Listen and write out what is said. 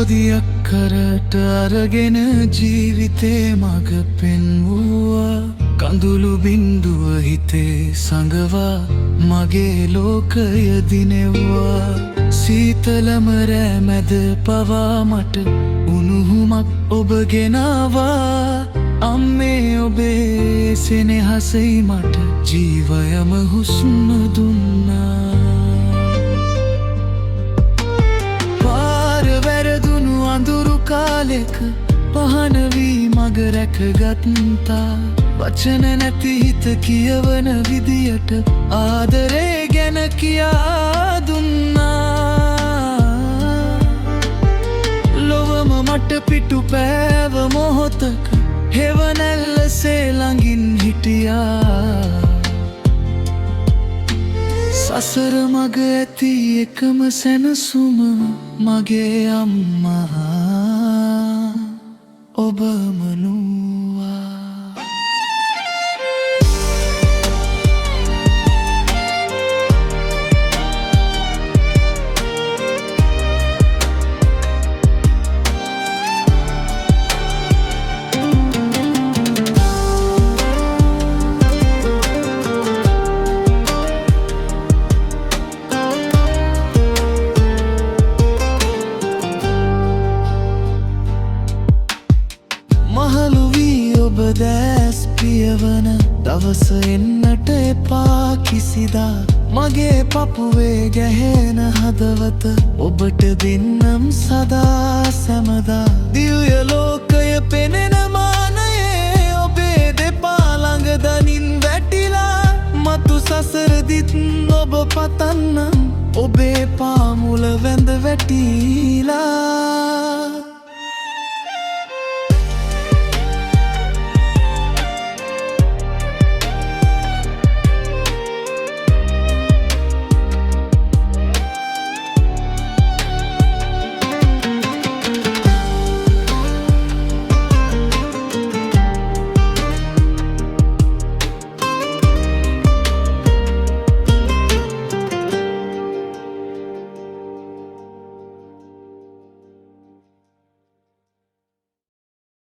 පොදියක් කරට අරගෙන ජීවිතේ මග පෙන්වුවා කඳුළු බින්දුව හිතේ සඟවා මගේ ලෝකය දිනෙව්වා සීතලම රෑ මැද පවා මට උණුහුමක් ඔබ ගෙනාවා අම්මේ ඔබේ සෙනෙහසයි මට ජීවයම හුස්ම දුන්නා අඳුරු කාලෙක පහන වී මග රැකගත්තා වචන නැති හිත කියවන විදියට ආදරේ ගැන කියා දුන්නා ලොවම මට පිටු පෑව මොහොතක හෙවනැල්ලසේ ළඟින් හිටියා සසර මග ඇති එකම සැනසුම මගේ අම්මා ඔබම නුවා ඔබ දැස් පියවන දවස එන්නට එපා කිසිදා මගේ පපුවේ ගැහෙන හදවත ඔබට දෙන්නම් සදා සැමදා දිව්‍ය ලෝකය පෙනෙන මානයේ ඔබේ දෙපා ළඟ දනින් වැටිලා මතු සසරදිත් ඔබ පතන්නම් ඔබේ පාමුල වැඳ වැටිලා